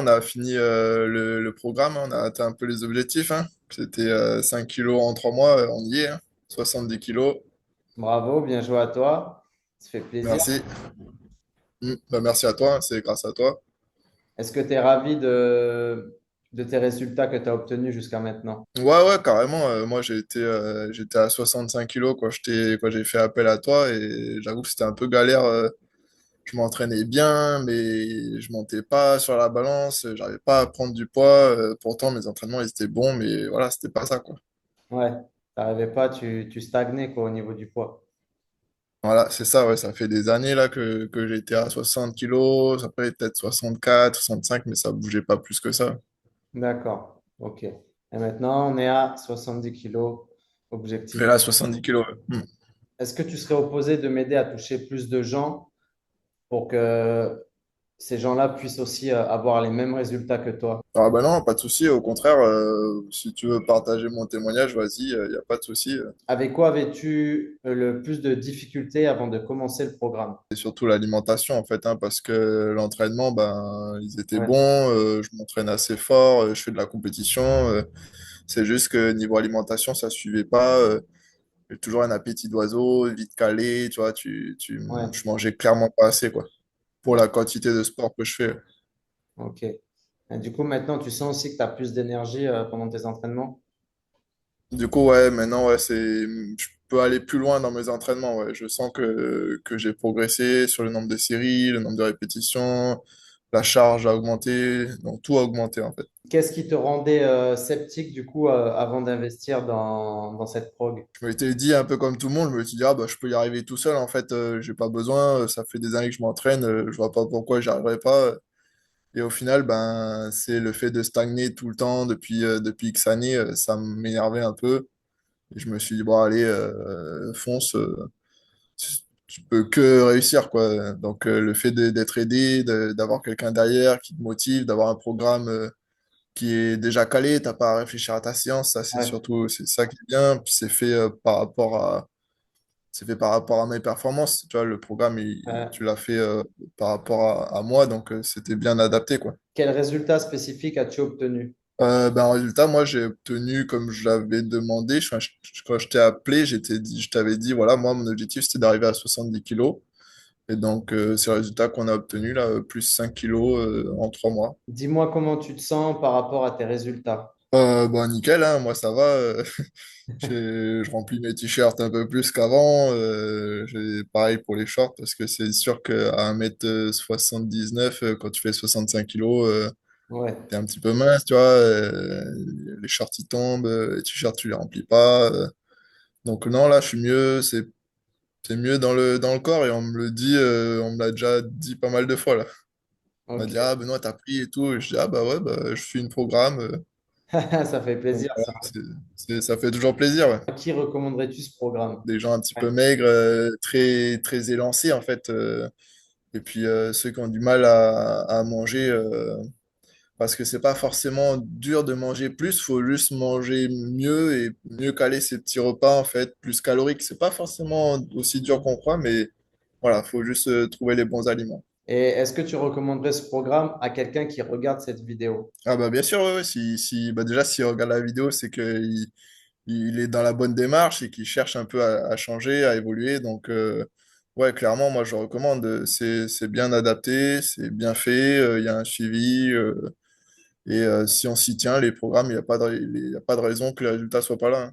On a fini le programme, on a atteint un peu les objectifs, hein. C'était 5 kilos en 3 mois, on y est, hein. 70 kilos. Bravo, bien joué à toi. Ça fait plaisir. Merci. Bah, merci à toi, hein, c'est grâce à toi. Est-ce que tu es ravi de tes résultats que tu as obtenus jusqu'à maintenant? Ouais, ouais, carrément. Moi, j'étais à 65 kilos quand j'ai fait appel à toi et j'avoue que c'était un peu galère. Je m'entraînais bien, mais je montais pas sur la balance, j'arrivais pas à prendre du poids. Pourtant, mes entraînements, ils étaient bons, mais voilà, c'était pas ça, quoi. Ouais, t'arrivais pas, tu stagnais quoi, au niveau du poids. Voilà, c'est ça, ouais, ça fait des années là que j'étais à 60 kilos, ça peut peut-être 64, 65, mais ça bougeait pas plus que ça. D'accord, ok. Et maintenant, on est à 70 kilos, Et objectif. là, 70 kilos. Ouais. Est-ce que tu serais opposé de m'aider à toucher plus de gens pour que ces gens-là puissent aussi avoir les mêmes résultats que toi? Ah bah non, pas de souci, au contraire, si tu veux partager mon témoignage, vas-y, il n'y a pas de souci. Avec quoi avais-tu le plus de difficultés avant de commencer le programme? C'est surtout l'alimentation en fait, hein, parce que l'entraînement, ben, ils étaient Ouais, bons, je m'entraîne assez fort, je fais de la compétition, c'est juste que niveau alimentation, ça suivait pas. J'ai toujours un appétit d'oiseau, vite calé, tu vois, ouais, je mangeais clairement pas assez, quoi, pour la quantité de sport que je fais. ok. Et du coup, maintenant, tu sens aussi que tu as plus d'énergie pendant tes entraînements? Du coup, ouais, maintenant, ouais, je peux aller plus loin dans mes entraînements, ouais. Je sens que j'ai progressé sur le nombre de séries, le nombre de répétitions, la charge a augmenté, donc tout a augmenté, en fait. Qu'est-ce qui te rendait sceptique du coup avant d'investir dans cette prog? Je m'étais dit un peu comme tout le monde, je me suis dit, ah, bah, je peux y arriver tout seul, en fait, j'ai pas besoin, ça fait des années que je m'entraîne, je vois pas pourquoi j'y arriverais pas. Et au final, ben, c'est le fait de stagner tout le temps depuis X années, ça m'énervait un peu. Et je me suis dit, bon, allez, fonce, tu peux que réussir, quoi. Donc, le fait d'être aidé, d'avoir quelqu'un derrière qui te motive, d'avoir un programme qui est déjà calé, t'as pas à réfléchir à ta séance, ça, c'est Ouais. surtout, c'est ça qui est bien. Puis c'est fait par rapport à mes performances. Tu vois, le programme, Euh, tu l'as fait par rapport à moi, donc c'était bien adapté, quoi. quel résultat spécifique as-tu obtenu? Ben, en résultat, moi, j'ai obtenu comme je l'avais demandé. Quand je t'ai appelé, je t'avais dit, voilà, moi, mon objectif, c'était d'arriver à 70 kilos. Et donc, c'est le résultat qu'on a obtenu, là, plus 5 kilos en 3 mois. Dis-moi comment tu te sens par rapport à tes résultats. Bon, nickel, hein, moi, ça va. Je remplis mes t-shirts un peu plus qu'avant. Pareil pour les shorts, parce que c'est sûr qu'à 1,79 m, quand tu fais 65 kilos, Ouais. t'es un petit peu mince, tu vois. Les shorts, ils tombent, les t-shirts, tu les remplis pas. Donc, non, là, je suis mieux. C'est mieux dans le corps et on me le dit, on me l'a déjà dit pas mal de fois, là. On m'a Ok. dit, ah, Benoît, t'as pris et tout. Et je dis, ah, bah ouais, bah, je suis une programme. Ça fait Donc, plaisir, voilà, ça. ça fait toujours plaisir, ouais. À qui recommanderais-tu ce programme? Des gens un petit peu Ouais. maigres, très, très élancés, en fait. Et puis, ceux qui ont du mal à manger, parce que c'est pas forcément dur de manger plus, faut juste manger mieux et mieux caler ses petits repas, en fait, plus caloriques. C'est pas forcément aussi dur qu'on croit, mais voilà, faut juste trouver les bons aliments. Et est-ce que tu recommanderais ce programme à quelqu'un qui regarde cette vidéo? Ah bah bien sûr, ouais, ouais, bah déjà s'il regarde la vidéo, c'est il est dans la bonne démarche et qu'il cherche un peu à changer, à évoluer. Donc ouais, clairement, moi je recommande. C'est bien adapté, c'est bien fait, il y a un suivi. Et si on s'y tient, les programmes, il n'y a pas de raison que les résultats soient pas là, hein.